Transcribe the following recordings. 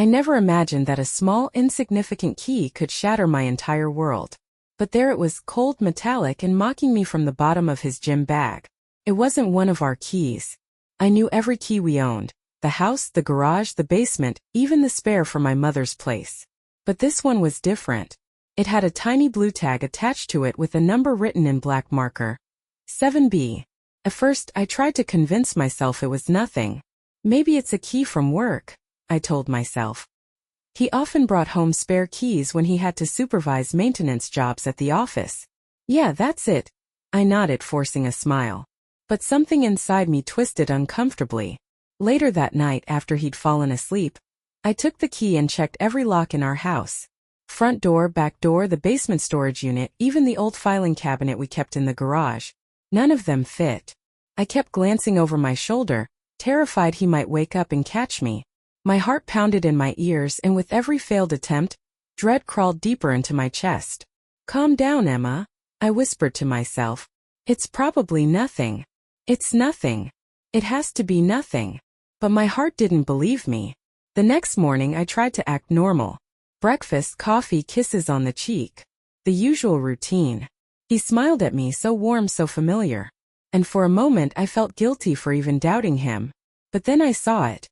I never imagined that a small, insignificant key could shatter my entire world. But there it was, cold, metallic, and mocking me from the bottom of his gym bag. It wasn't one of our keys. I knew every key we owned: the house, the garage, the basement, even the spare for my mother's place. But this one was different. It had a tiny blue tag attached to it with a number written in black marker. 7B. At first, I tried to convince myself it was nothing. Maybe it's a key from work, I told myself. He often brought home spare keys when he had to supervise maintenance jobs at the office. Yeah, that's it. I nodded, forcing a smile. But something inside me twisted uncomfortably. Later that night, after he'd fallen asleep, I took the key and checked every lock in our house. Front door, back door, the basement storage unit, even the old filing cabinet we kept in the garage. None of them fit. I kept glancing over my shoulder, terrified he might wake up and catch me. My heart pounded in my ears, and with every failed attempt, dread crawled deeper into my chest. Calm down, Emma, I whispered to myself. It's probably nothing. It's nothing. It has to be nothing. But my heart didn't believe me. The next morning I tried to act normal. Breakfast, coffee, kisses on the cheek. The usual routine. He smiled at me, so warm, so familiar. And for a moment I felt guilty for even doubting him. But then I saw it.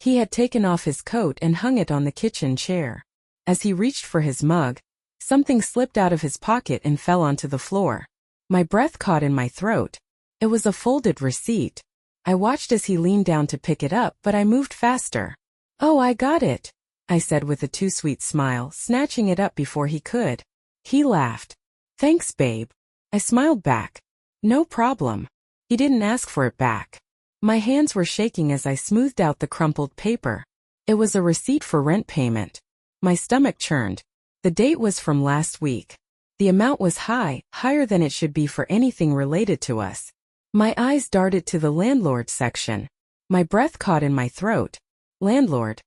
He had taken off his coat and hung it on the kitchen chair. As he reached for his mug, something slipped out of his pocket and fell onto the floor. My breath caught in my throat. It was a folded receipt. I watched as he leaned down to pick it up, but I moved faster. Oh, I got it, I said with a too sweet smile, snatching it up before he could. He laughed. Thanks, babe. I smiled back. No problem. He didn't ask for it back. My hands were shaking as I smoothed out the crumpled paper. It was a receipt for rent payment. My stomach churned. The date was from last week. The amount was high, higher than it should be for anything related to us. My eyes darted to the landlord section. My breath caught in my throat. Landlord.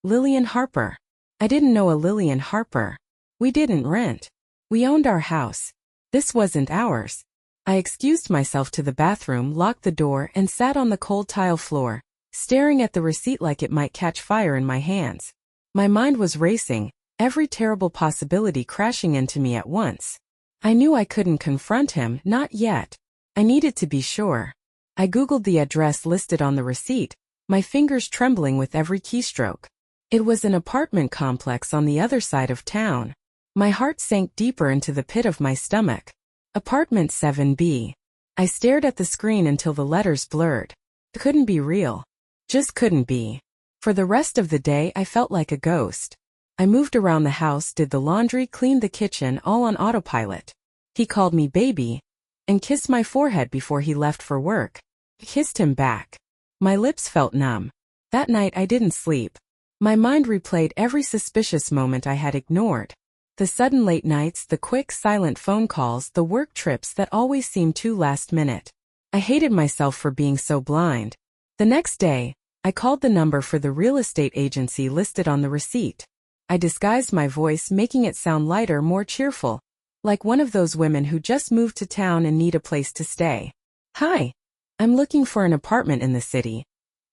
Lillian Harper. I didn't know a Lillian Harper. We didn't rent. We owned our house. This wasn't ours. I excused myself to the bathroom, locked the door, and sat on the cold tile floor, staring at the receipt like it might catch fire in my hands. My mind was racing, every terrible possibility crashing into me at once. I knew I couldn't confront him, not yet. I needed to be sure. I Googled the address listed on the receipt, my fingers trembling with every keystroke. It was an apartment complex on the other side of town. My heart sank deeper into the pit of my stomach. Apartment 7B. I stared at the screen until the letters blurred. It couldn't be real. Just couldn't be. For the rest of the day I felt like a ghost. I moved around the house, did the laundry, cleaned the kitchen, all on autopilot. He called me baby and kissed my forehead before he left for work. I kissed him back. My lips felt numb. That night I didn't sleep. My mind replayed every suspicious moment I had ignored. The sudden late nights, the quick, silent phone calls, the work trips that always seemed too last minute. I hated myself for being so blind. The next day, I called the number for the real estate agency listed on the receipt. I disguised my voice, making it sound lighter, more cheerful, like one of those women who just moved to town and need a place to stay. Hi, I'm looking for an apartment in the city,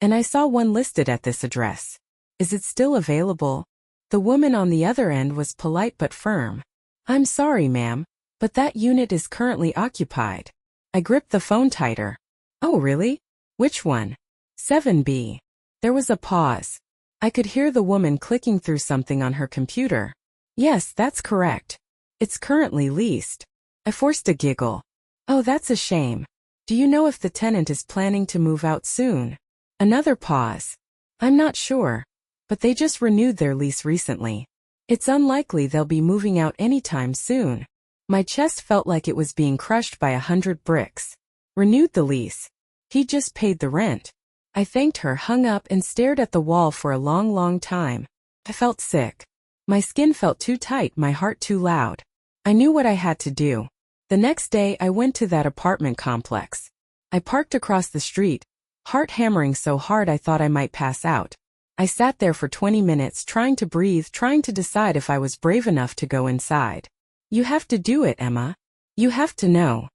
and I saw one listed at this address. Is it still available? The woman on the other end was polite but firm. I'm sorry, ma'am, but that unit is currently occupied. I gripped the phone tighter. Oh, really? Which one? 7B. There was a pause. I could hear the woman clicking through something on her computer. Yes, that's correct. It's currently leased. I forced a giggle. Oh, that's a shame. Do you know if the tenant is planning to move out soon? Another pause. I'm not sure. But they just renewed their lease recently. It's unlikely they'll be moving out anytime soon. My chest felt like it was being crushed by 100 bricks. Renewed the lease. He just paid the rent. I thanked her, hung up, and stared at the wall for a long, long time. I felt sick. My skin felt too tight, my heart too loud. I knew what I had to do. The next day I went to that apartment complex. I parked across the street, heart hammering so hard I thought I might pass out. I sat there for 20 minutes trying to breathe, trying to decide if I was brave enough to go inside. You have to do it, Emma. You have to know.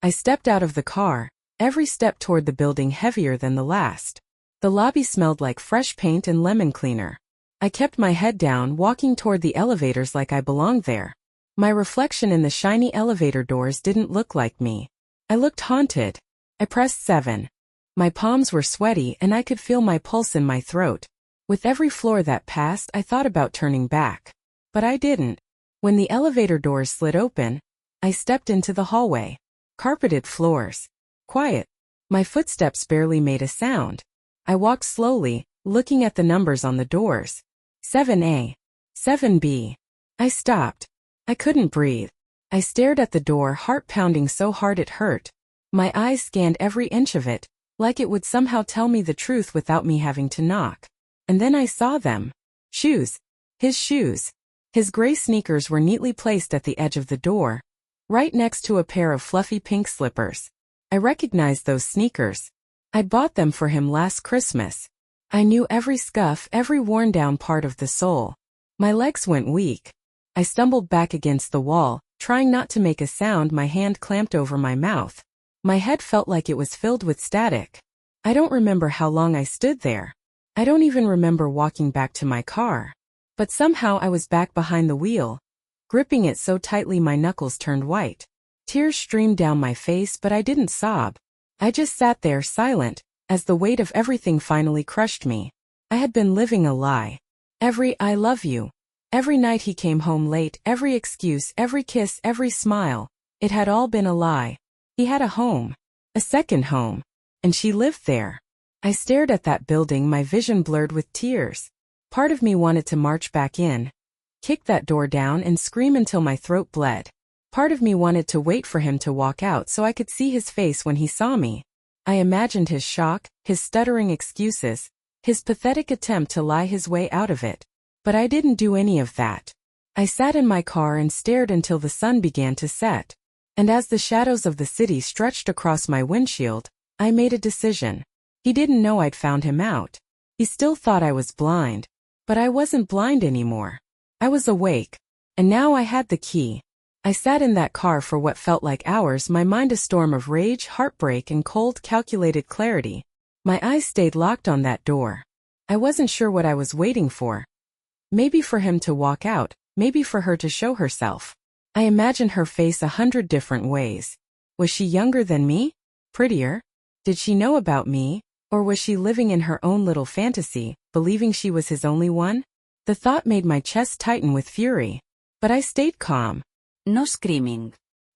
I stepped out of the car, every step toward the building heavier than the last. The lobby smelled like fresh paint and lemon cleaner. I kept my head down, walking toward the elevators like I belonged there. My reflection in the shiny elevator doors didn't look like me. I looked haunted. I pressed 7. My palms were sweaty and I could feel my pulse in my throat. With every floor that passed, I thought about turning back. But I didn't. When the elevator doors slid open, I stepped into the hallway. Carpeted floors. Quiet. My footsteps barely made a sound. I walked slowly, looking at the numbers on the doors. 7A. 7B. I stopped. I couldn't breathe. I stared at the door, heart pounding so hard it hurt. My eyes scanned every inch of it, like it would somehow tell me the truth without me having to knock. And then I saw them. Shoes. His shoes. His gray sneakers were neatly placed at the edge of the door, right next to a pair of fluffy pink slippers. I recognized those sneakers. I'd bought them for him last Christmas. I knew every scuff, every worn-down part of the sole. My legs went weak. I stumbled back against the wall, trying not to make a sound, my hand clamped over my mouth. My head felt like it was filled with static. I don't remember how long I stood there. I don't even remember walking back to my car. But somehow I was back behind the wheel, gripping it so tightly my knuckles turned white. Tears streamed down my face, but I didn't sob. I just sat there silent, as the weight of everything finally crushed me. I had been living a lie. Every "I love you," every night he came home late, every excuse, every kiss, every smile, it had all been a lie. He had a home. A second home. And she lived there. I stared at that building, my vision blurred with tears. Part of me wanted to march back in, kick that door down and scream until my throat bled. Part of me wanted to wait for him to walk out so I could see his face when he saw me. I imagined his shock, his stuttering excuses, his pathetic attempt to lie his way out of it. But I didn't do any of that. I sat in my car and stared until the sun began to set. And as the shadows of the city stretched across my windshield, I made a decision. He didn't know I'd found him out. He still thought I was blind. But I wasn't blind anymore. I was awake. And now I had the key. I sat in that car for what felt like hours, my mind a storm of rage, heartbreak, and cold, calculated clarity. My eyes stayed locked on that door. I wasn't sure what I was waiting for. Maybe for him to walk out, maybe for her to show herself. I imagined her face 100 different ways. Was she younger than me? Prettier? Did she know about me? Or was she living in her own little fantasy, believing she was his only one? The thought made my chest tighten with fury. But I stayed calm. No screaming.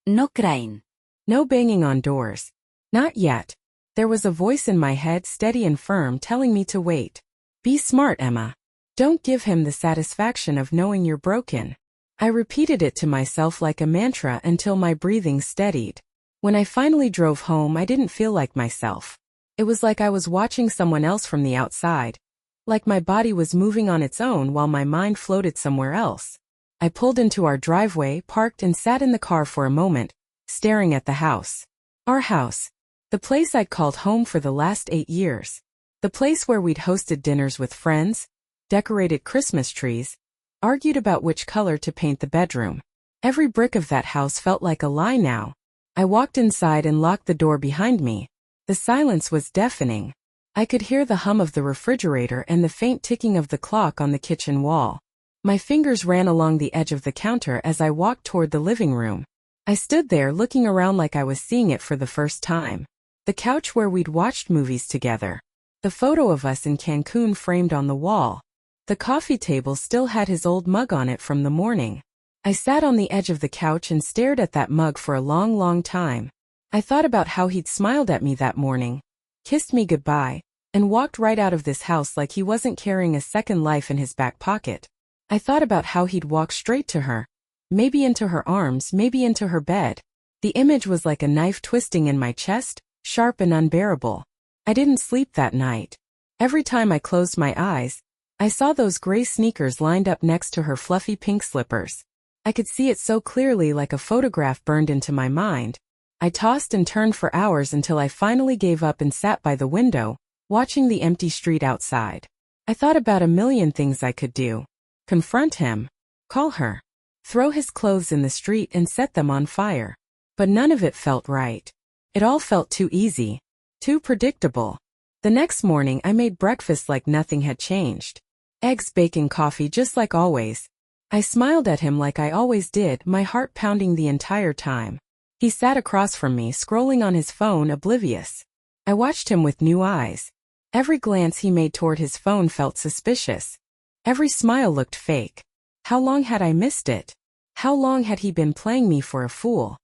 No crying. No banging on doors. Not yet. There was a voice in my head, steady and firm, telling me to wait. Be smart, Emma. Don't give him the satisfaction of knowing you're broken. I repeated it to myself like a mantra until my breathing steadied. When I finally drove home, I didn't feel like myself. It was like I was watching someone else from the outside. Like my body was moving on its own while my mind floated somewhere else. I pulled into our driveway, parked, and sat in the car for a moment, staring at the house. Our house. The place I'd called home for the last 8 years. The place where we'd hosted dinners with friends, decorated Christmas trees, argued about which color to paint the bedroom. Every brick of that house felt like a lie now. I walked inside and locked the door behind me. The silence was deafening. I could hear the hum of the refrigerator and the faint ticking of the clock on the kitchen wall. My fingers ran along the edge of the counter as I walked toward the living room. I stood there looking around like I was seeing it for the first time. The couch where we'd watched movies together. The photo of us in Cancun framed on the wall. The coffee table still had his old mug on it from the morning. I sat on the edge of the couch and stared at that mug for a long, long time. I thought about how he'd smiled at me that morning, kissed me goodbye, and walked right out of this house like he wasn't carrying a second life in his back pocket. I thought about how he'd walk straight to her, maybe into her arms, maybe into her bed. The image was like a knife twisting in my chest, sharp and unbearable. I didn't sleep that night. Every time I closed my eyes, I saw those gray sneakers lined up next to her fluffy pink slippers. I could see it so clearly, like a photograph burned into my mind. I tossed and turned for hours until I finally gave up and sat by the window, watching the empty street outside. I thought about a million things I could do. Confront him. Call her. Throw his clothes in the street and set them on fire. But none of it felt right. It all felt too easy. Too predictable. The next morning I made breakfast like nothing had changed. Eggs, bacon, coffee, just like always. I smiled at him like I always did, my heart pounding the entire time. He sat across from me, scrolling on his phone, oblivious. I watched him with new eyes. Every glance he made toward his phone felt suspicious. Every smile looked fake. How long had I missed it? How long had he been playing me for a fool?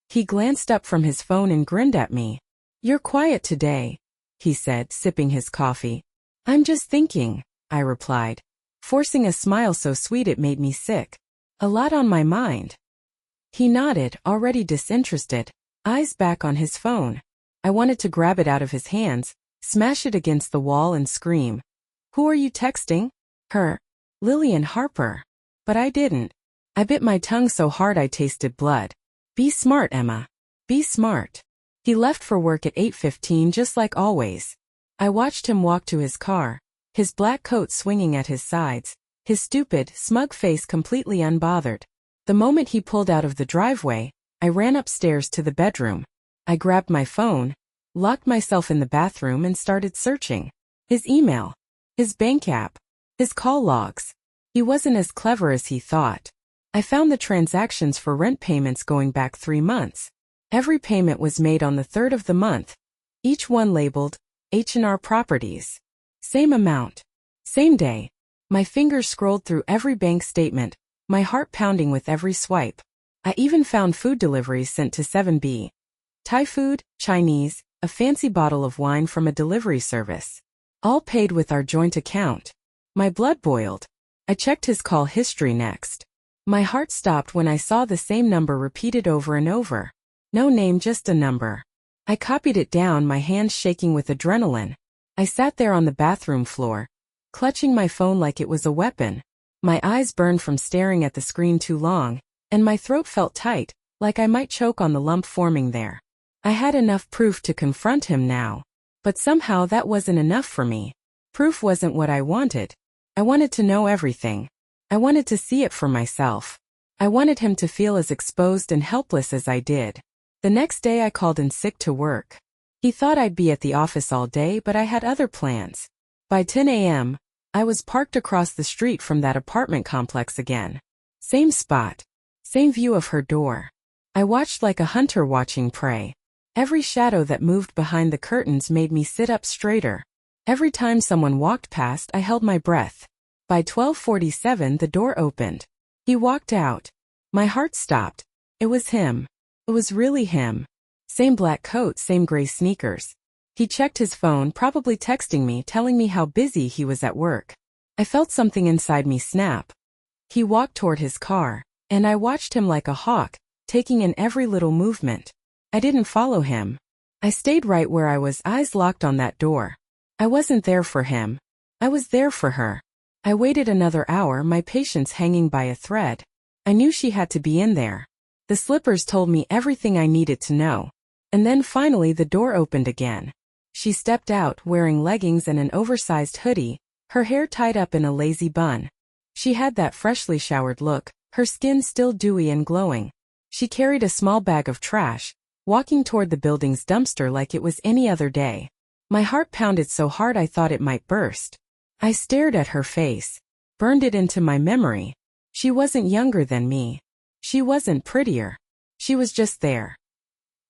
He glanced up from his phone and grinned at me. "You're quiet today," he said, sipping his coffee. "I'm just thinking," I replied, forcing a smile so sweet it made me sick. "A lot on my mind." He nodded, already disinterested, eyes back on his phone. I wanted to grab it out of his hands, smash it against the wall and scream. "Who are you texting?" "Her. Lillian Harper." But I didn't. I bit my tongue so hard I tasted blood. "Be smart, Emma. Be smart." He left for work at 8:15 just like always. I watched him walk to his car, his black coat swinging at his sides, his stupid, smug face completely unbothered. The moment he pulled out of the driveway, I ran upstairs to the bedroom. I grabbed my phone, locked myself in the bathroom and started searching. His email, his bank app, his call logs. He wasn't as clever as he thought. I found the transactions for rent payments going back 3 months. Every payment was made on the 3rd of the month, each one labeled H&R Properties. Same amount. Same day. My fingers scrolled through every bank statement, my heart pounding with every swipe. I even found food deliveries sent to 7B. Thai food, Chinese, a fancy bottle of wine from a delivery service. All paid with our joint account. My blood boiled. I checked his call history next. My heart stopped when I saw the same number repeated over and over. No name, just a number. I copied it down, my hands shaking with adrenaline. I sat there on the bathroom floor, clutching my phone like it was a weapon. My eyes burned from staring at the screen too long, and my throat felt tight, like I might choke on the lump forming there. I had enough proof to confront him now. But somehow that wasn't enough for me. Proof wasn't what I wanted. I wanted to know everything. I wanted to see it for myself. I wanted him to feel as exposed and helpless as I did. The next day I called in sick to work. He thought I'd be at the office all day, but I had other plans. By 10 a.m., I was parked across the street from that apartment complex again. Same spot. Same view of her door. I watched like a hunter watching prey. Every shadow that moved behind the curtains made me sit up straighter. Every time someone walked past, I held my breath. By 12:47, the door opened. He walked out. My heart stopped. It was him. It was really him. Same black coat, same gray sneakers. He checked his phone, probably texting me, telling me how busy he was at work. I felt something inside me snap. He walked toward his car, and I watched him like a hawk, taking in every little movement. I didn't follow him. I stayed right where I was, eyes locked on that door. I wasn't there for him. I was there for her. I waited another hour, my patience hanging by a thread. I knew she had to be in there. The slippers told me everything I needed to know. And then finally the door opened again. She stepped out, wearing leggings and an oversized hoodie, her hair tied up in a lazy bun. She had that freshly showered look, her skin still dewy and glowing. She carried a small bag of trash, walking toward the building's dumpster like it was any other day. My heart pounded so hard I thought it might burst. I stared at her face, burned it into my memory. She wasn't younger than me. She wasn't prettier. She was just there.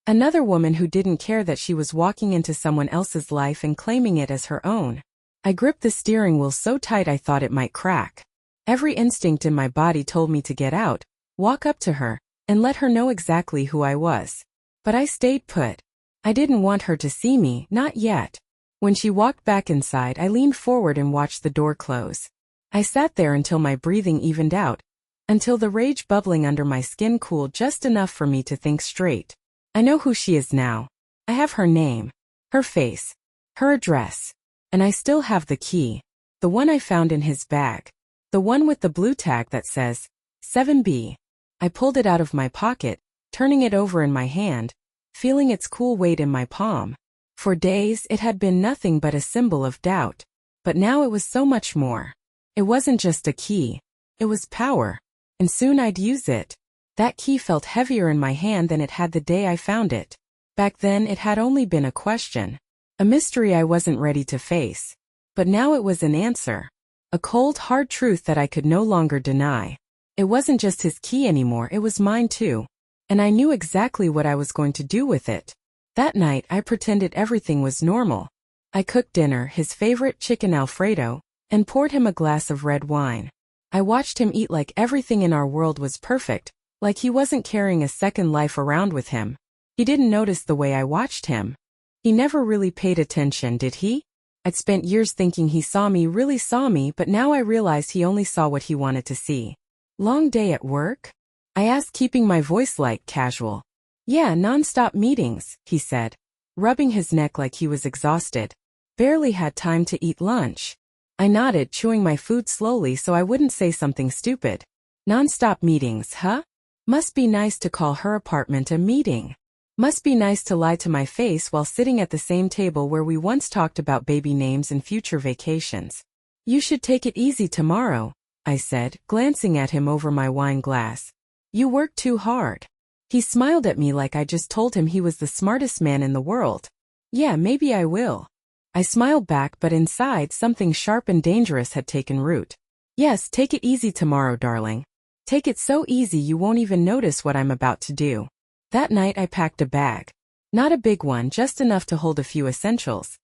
Another woman who didn't care that she was walking into someone else's life and claiming it as her own. I gripped the steering wheel so tight I thought it might crack. Every instinct in my body told me to get out, walk up to her, and let her know exactly who I was. But I stayed put. I didn't want her to see me, not yet. When she walked back inside, I leaned forward and watched the door close. I sat there until my breathing evened out, until the rage bubbling under my skin cooled just enough for me to think straight. I know who she is now. I have her name, her face, her address, and I still have the key, the one I found in his bag, the one with the blue tag that says 7B. I pulled it out of my pocket, turning it over in my hand, feeling its cool weight in my palm. For days it had been nothing but a symbol of doubt, but now it was so much more. It wasn't just a key, it was power, and soon I'd use it. That key felt heavier in my hand than it had the day I found it. Back then it had only been a question, a mystery I wasn't ready to face. But now it was an answer. A cold, hard truth that I could no longer deny. It wasn't just his key anymore, it was mine too. And I knew exactly what I was going to do with it. That night, I pretended everything was normal. I cooked dinner, his favorite chicken Alfredo, and poured him a glass of red wine. I watched him eat like everything in our world was perfect, like he wasn't carrying a second life around with him. He didn't notice the way I watched him. He never really paid attention, did he? I'd spent years thinking he saw me, really saw me, but now I realized he only saw what he wanted to see. Long day at work? I asked, keeping my voice light, casual. Yeah, non-stop meetings, he said, rubbing his neck like he was exhausted. Barely had time to eat lunch. I nodded, chewing my food slowly so I wouldn't say something stupid. Non-stop meetings, huh? Must be nice to call her apartment a meeting. Must be nice to lie to my face while sitting at the same table where we once talked about baby names and future vacations. You should take it easy tomorrow, I said, glancing at him over my wine glass. You work too hard. He smiled at me like I just told him he was the smartest man in the world. Yeah, maybe I will. I smiled back, but inside something sharp and dangerous had taken root. Yes, take it easy tomorrow, darling. Take it so easy you won't even notice what I'm about to do. That night I packed a bag. Not a big one, just enough to hold a few essentials.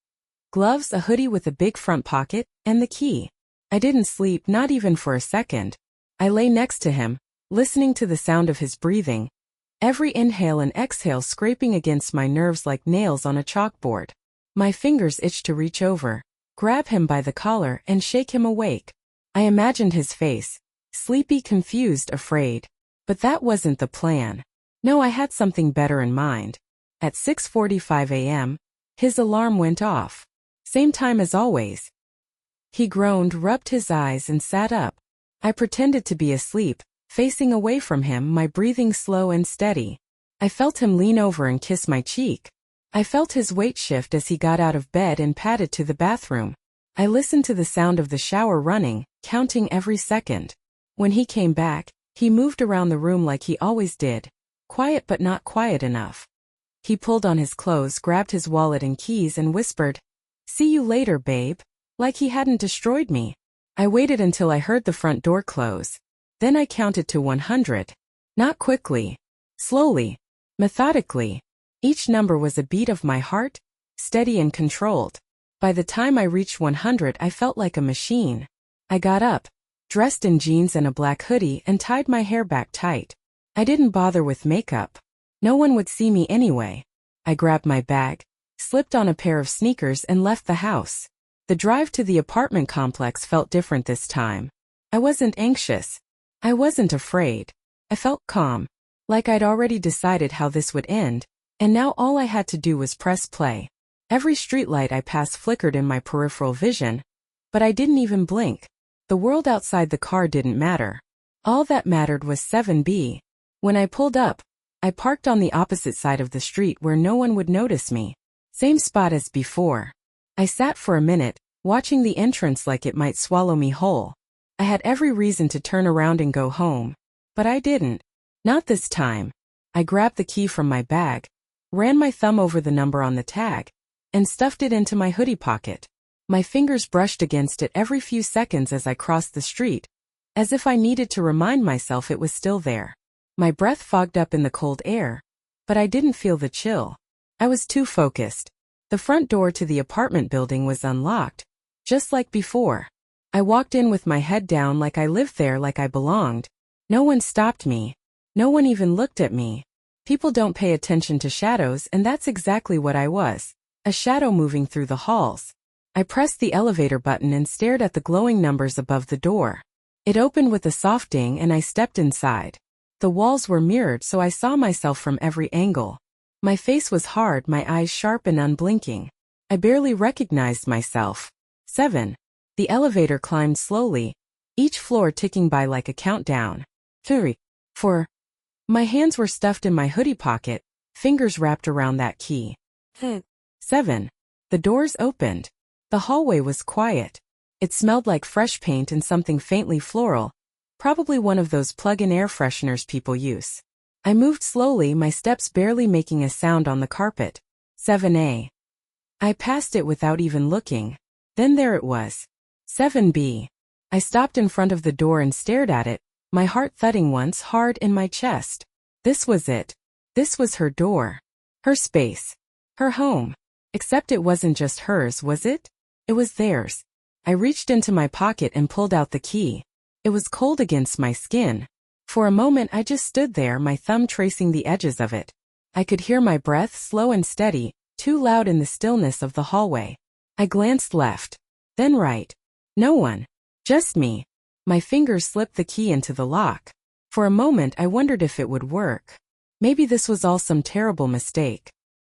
Gloves, a hoodie with a big front pocket, and the key. I didn't sleep, not even for a second. I lay next to him, listening to the sound of his breathing. Every inhale and exhale scraping against my nerves like nails on a chalkboard. My fingers itched to reach over, grab him by the collar, and shake him awake. I imagined his face. Sleepy, confused, afraid. But that wasn't the plan. No, I had something better in mind. At 6:45 a.m., his alarm went off. Same time as always. He groaned, rubbed his eyes, and sat up. I pretended to be asleep, facing away from him, my breathing slow and steady. I felt him lean over and kiss my cheek. I felt his weight shift as he got out of bed and padded to the bathroom. I listened to the sound of the shower running, counting every second. When he came back, he moved around the room like he always did. Quiet but not quiet enough. He pulled on his clothes, grabbed his wallet and keys, and whispered, "See you later, babe," like he hadn't destroyed me. I waited until I heard the front door close. Then I counted to 100. Not quickly. Slowly. Methodically. Each number was a beat of my heart, steady and controlled. By the time I reached 100, I felt like a machine. I got up, dressed in jeans and a black hoodie, and tied my hair back tight. I didn't bother with makeup. No one would see me anyway. I grabbed my bag, slipped on a pair of sneakers, and left the house. The drive to the apartment complex felt different this time. I wasn't anxious. I wasn't afraid. I felt calm, like I'd already decided how this would end, and now all I had to do was press play. Every streetlight I passed flickered in my peripheral vision, but I didn't even blink. The world outside the car didn't matter. All that mattered was 7B. When I pulled up, I parked on the opposite side of the street where no one would notice me. Same spot as before. I sat for a minute, watching the entrance like it might swallow me whole. I had every reason to turn around and go home. But I didn't. Not this time. I grabbed the key from my bag, ran my thumb over the number on the tag, and stuffed it into my hoodie pocket. My fingers brushed against it every few seconds as I crossed the street, as if I needed to remind myself it was still there. My breath fogged up in the cold air, but I didn't feel the chill. I was too focused. The front door to the apartment building was unlocked, just like before. I walked in with my head down like I lived there, like I belonged. No one stopped me. No one even looked at me. People don't pay attention to shadows, and that's exactly what I was. A shadow moving through the halls. I pressed the elevator button and stared at the glowing numbers above the door. It opened with a soft ding and I stepped inside. The walls were mirrored so I saw myself from every angle. My face was hard, my eyes sharp and unblinking. I barely recognized myself. 7. The elevator climbed slowly, each floor ticking by like a countdown. 3. 4. My hands were stuffed in my hoodie pocket, fingers wrapped around that key. 7. The doors opened. The hallway was quiet. It smelled like fresh paint and something faintly floral, probably one of those plug-in air fresheners people use. I moved slowly, my steps barely making a sound on the carpet. 7A. I passed it without even looking. Then there it was. 7B. I stopped in front of the door and stared at it, my heart thudding once hard in my chest. This was it. This was her door. Her space. Her home. Except it wasn't just hers, was it? It was theirs. I reached into my pocket and pulled out the key. It was cold against my skin. For a moment I just stood there, my thumb tracing the edges of it. I could hear my breath, slow and steady, too loud in the stillness of the hallway. I glanced left, then right. No one. Just me. My fingers slipped the key into the lock. For a moment I wondered if it would work. Maybe this was all some terrible mistake.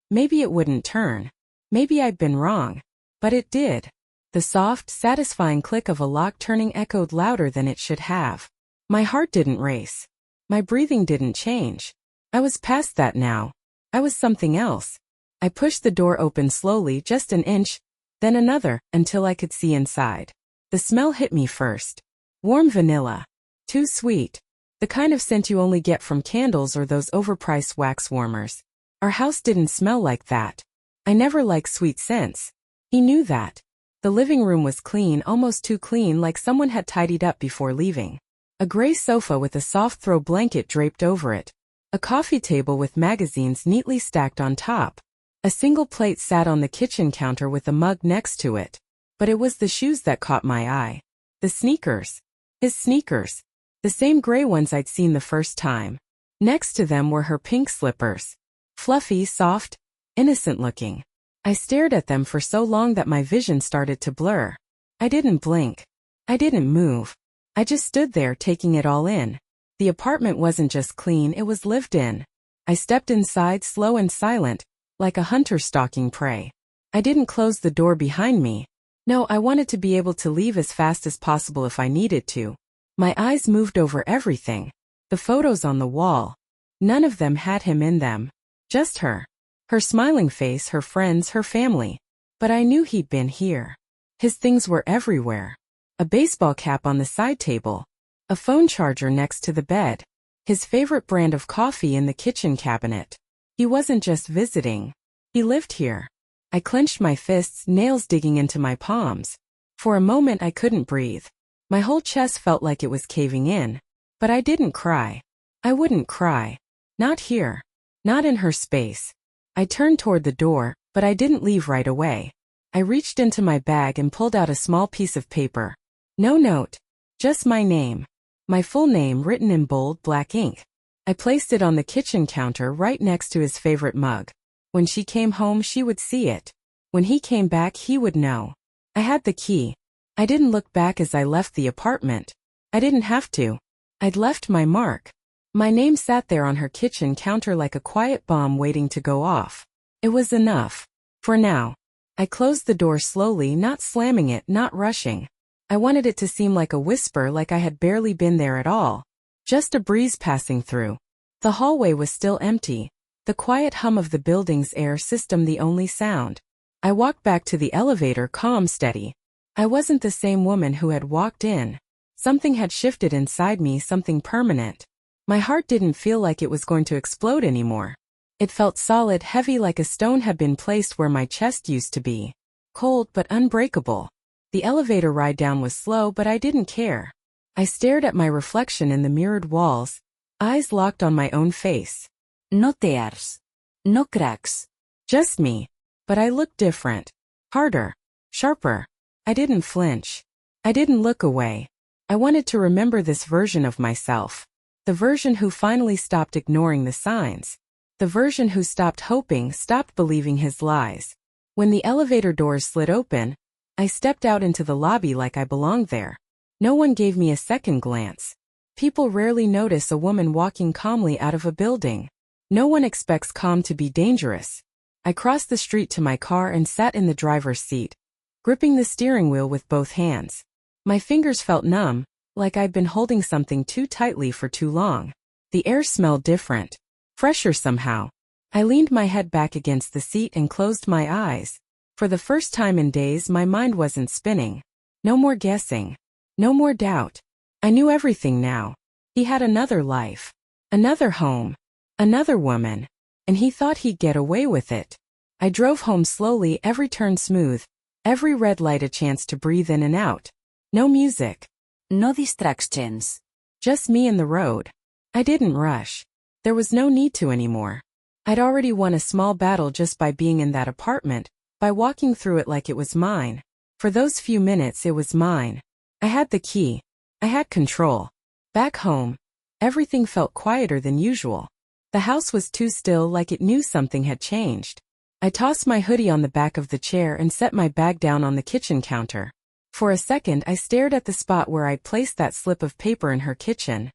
Maybe it wouldn't turn. Maybe I'd been wrong. But it did. The soft, satisfying click of a lock turning echoed louder than it should have. My heart didn't race. My breathing didn't change. I was past that now. I was something else. I pushed the door open slowly, just an inch, then another, until I could see inside. The smell hit me first. Warm vanilla. Too sweet. The kind of scent you only get from candles or those overpriced wax warmers. Our house didn't smell like that. I never liked sweet scents. He knew that. The living room was clean, almost too clean, like someone had tidied up before leaving. A gray sofa with a soft throw blanket draped over it. A coffee table with magazines neatly stacked on top. A single plate sat on the kitchen counter with a mug next to it. But it was the shoes that caught my eye. The sneakers. His sneakers. The same gray ones I'd seen the first time. Next to them were her pink slippers. Fluffy, soft, innocent looking. I stared at them for so long that my vision started to blur. I didn't blink. I didn't move. I just stood there taking it all in. The apartment wasn't just clean, it was lived in. I stepped inside, slow and silent, like a hunter stalking prey. I didn't close the door behind me. No, I wanted to be able to leave as fast as possible if I needed to. My eyes moved over everything. The photos on the wall. None of them had him in them. Just her. Her smiling face, her friends, her family. But I knew he'd been here. His things were everywhere. A baseball cap on the side table. A phone charger next to the bed. His favorite brand of coffee in the kitchen cabinet. He wasn't just visiting. He lived here. I clenched my fists, nails digging into my palms. For a moment I couldn't breathe. My whole chest felt like it was caving in. But I didn't cry. I wouldn't cry. Not here. Not in her space. I turned toward the door, but I didn't leave right away. I reached into my bag and pulled out a small piece of paper. No note. Just my name. My full name written in bold black ink. I placed it on the kitchen counter right next to his favorite mug. When she came home she would see it. When he came back he would know. I had the key. I didn't look back as I left the apartment. I didn't have to. I'd left my mark. My name sat there on her kitchen counter like a quiet bomb waiting to go off. It was enough. For now. I closed the door slowly, not slamming it, not rushing. I wanted it to seem like a whisper, like I had barely been there at all. Just a breeze passing through. The hallway was still empty. The quiet hum of the building's air system the only sound. I walked back to the elevator, calm, steady. I wasn't the same woman who had walked in. Something had shifted inside me, something permanent. My heart didn't feel like it was going to explode anymore. It felt solid, heavy, like a stone had been placed where my chest used to be. Cold but unbreakable. The elevator ride down was slow, but I didn't care. I stared at my reflection in the mirrored walls, eyes locked on my own face. No tears. No cracks. Just me. But I looked different. Harder. Sharper. I didn't flinch. I didn't look away. I wanted to remember this version of myself. The version who finally stopped ignoring the signs. The version who stopped hoping, stopped believing his lies. When the elevator doors slid open, I stepped out into the lobby like I belonged there. No one gave me a second glance. People rarely notice a woman walking calmly out of a building. No one expects calm to be dangerous. I crossed the street to my car and sat in the driver's seat, gripping the steering wheel with both hands. My fingers felt numb, like I'd been holding something too tightly for too long. The air smelled different. Fresher somehow. I leaned my head back against the seat and closed my eyes. For the first time in days my mind wasn't spinning. No more guessing. No more doubt. I knew everything now. He had another life. Another home. Another woman. And he thought he'd get away with it. I drove home slowly, every turn smooth. Every red light a chance to breathe in and out. No music. No distractions. Just me and the road. I didn't rush. There was no need to anymore. I'd already won a small battle just by being in that apartment, by walking through it like it was mine. For those few minutes it was mine. I had the key. I had control. Back home, everything felt quieter than usual. The house was too still, like it knew something had changed. I tossed my hoodie on the back of the chair and set my bag down on the kitchen counter. For a second I stared at the spot where I'd placed that slip of paper in her kitchen.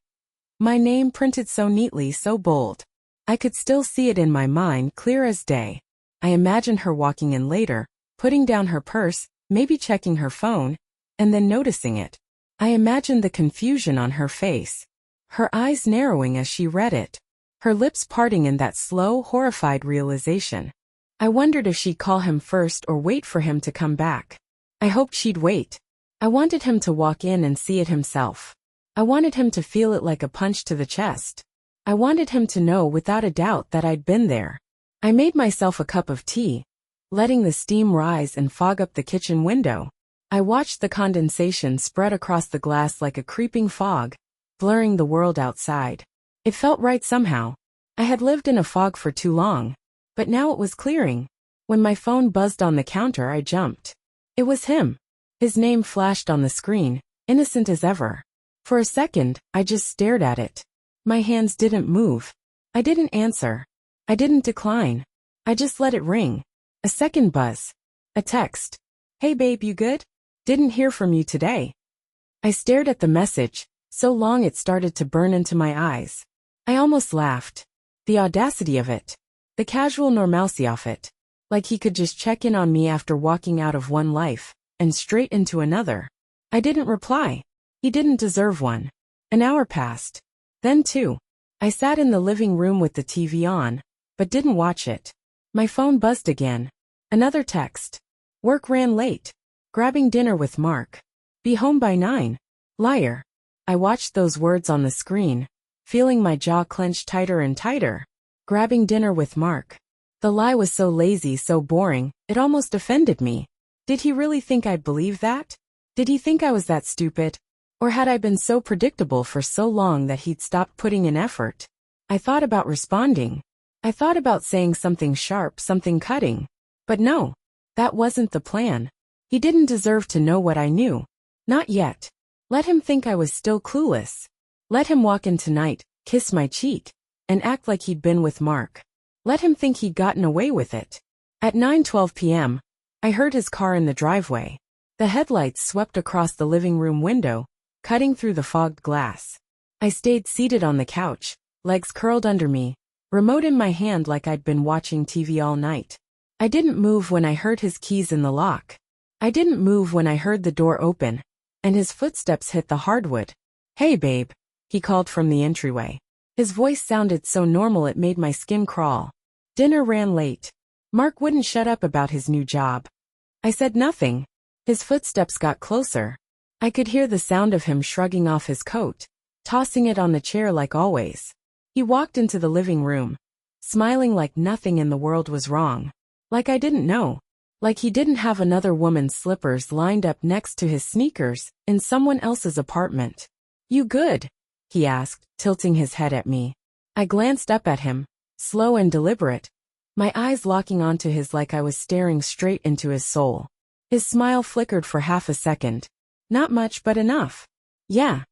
My name printed so neatly, so bold. I could still see it in my mind, clear as day. I imagined her walking in later, putting down her purse, maybe checking her phone, and then noticing it. I imagined the confusion on her face. Her eyes narrowing as she read it. Her lips parting in that slow, horrified realization. I wondered if she'd call him first or wait for him to come back. I hoped she'd wait. I wanted him to walk in and see it himself. I wanted him to feel it like a punch to the chest. I wanted him to know without a doubt that I'd been there. I made myself a cup of tea, letting the steam rise and fog up the kitchen window. I watched the condensation spread across the glass like a creeping fog, blurring the world outside. It felt right somehow. I had lived in a fog for too long, but now it was clearing. When my phone buzzed on the counter, I jumped. It was him. His name flashed on the screen, innocent as ever. For a second, I just stared at it. My hands didn't move. I didn't answer. I didn't decline. I just let it ring. A second buzz. A text. Hey babe, you good? Didn't hear from you today. I stared at the message, so long it started to burn into my eyes. I almost laughed. The audacity of it. The casual normalcy of it. Like he could just check in on me after walking out of one life, and straight into another. I didn't reply. He didn't deserve one. An hour passed. Then two. I sat in the living room with the TV on, but didn't watch it. My phone buzzed again. Another text. Work ran late. Grabbing dinner with Mark. Be home by 9. Liar. I watched those words on the screen, feeling my jaw clench tighter and tighter. Grabbing dinner with Mark. The lie was so lazy, so boring, it almost offended me. Did he really think I'd believe that? Did he think I was that stupid? Or had I been so predictable for so long that he'd stopped putting in effort? I thought about responding. I thought about saying something sharp, something cutting. But no, that wasn't the plan. He didn't deserve to know what I knew. Not yet. Let him think I was still clueless. Let him walk in tonight, kiss my cheek, and act like he'd been with Mark. Let him think he'd gotten away with it. At 9:12 p.m., I heard his car in the driveway. The headlights swept across the living room window, cutting through the fogged glass. I stayed seated on the couch, legs curled under me, remote in my hand like I'd been watching TV all night. I didn't move when I heard his keys in the lock. I didn't move when I heard the door open, and his footsteps hit the hardwood. Hey babe, he called from the entryway. His voice sounded so normal it made my skin crawl. Dinner ran late. Mark wouldn't shut up about his new job. I said nothing. His footsteps got closer. I could hear the sound of him shrugging off his coat, tossing it on the chair like always. He walked into the living room, smiling like nothing in the world was wrong. Like I didn't know. Like he didn't have another woman's slippers lined up next to his sneakers in someone else's apartment. You good? He asked, tilting his head at me. I glanced up at him, slow and deliberate, my eyes locking onto his like I was staring straight into his soul. His smile flickered for half a second. Not much, but enough. Yeah,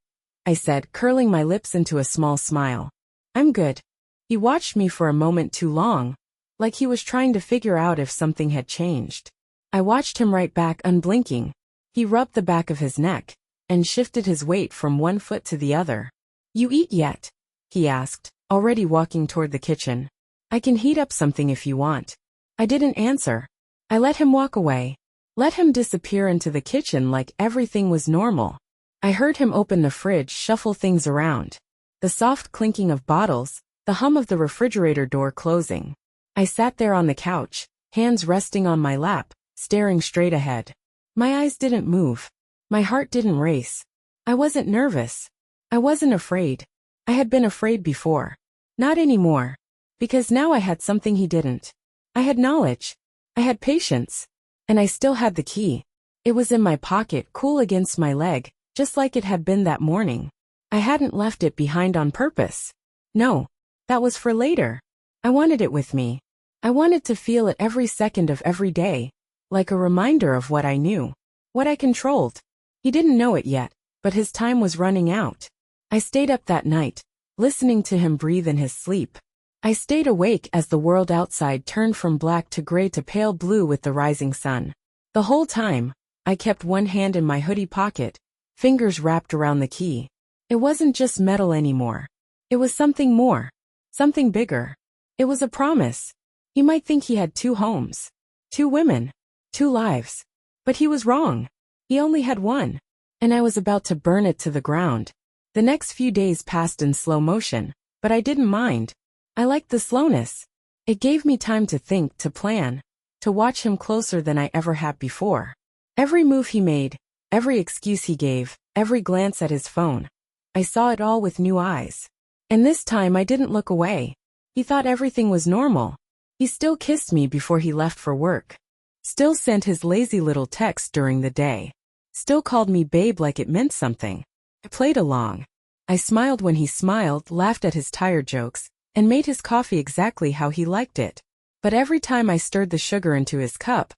I said, curling my lips into a small smile. I'm good. He watched me for a moment too long, like he was trying to figure out if something had changed. I watched him right back, unblinking. He rubbed the back of his neck, and shifted his weight from one foot to the other. You eat yet? He asked, already walking toward the kitchen. I can heat up something if you want. I didn't answer. I let him walk away. Let him disappear into the kitchen like everything was normal. I heard him open the fridge, shuffle things around. The soft clinking of bottles, the hum of the refrigerator door closing. I sat there on the couch, hands resting on my lap, staring straight ahead. My eyes didn't move. My heart didn't race. I wasn't nervous. I wasn't afraid. I had been afraid before. Not anymore. Because now I had something he didn't. I had knowledge. I had patience. And I still had the key. It was in my pocket, cool against my leg, just like it had been that morning. I hadn't left it behind on purpose. No, that was for later. I wanted it with me. I wanted to feel it every second of every day, like a reminder of what I knew, what I controlled. He didn't know it yet, but his time was running out. I stayed up that night, listening to him breathe in his sleep. I stayed awake as the world outside turned from black to gray to pale blue with the rising sun. The whole time, I kept one hand in my hoodie pocket, fingers wrapped around the key. It wasn't just metal anymore. It was something more, something bigger. It was a promise. He might think he had 2 homes, 2 women, 2 lives. But he was wrong. He only had one. And I was about to burn it to the ground. The next few days passed in slow motion, but I didn't mind. I liked the slowness. It gave me time to think, to plan, to watch him closer than I ever had before. Every move he made, every excuse he gave, every glance at his phone. I saw it all with new eyes. And this time I didn't look away. He thought everything was normal. He still kissed me before he left for work. Still sent his lazy little texts during the day. Still called me babe like it meant something. I played along. I smiled when he smiled, laughed at his tired jokes, and made his coffee exactly how he liked it. But every time I stirred the sugar into his cup,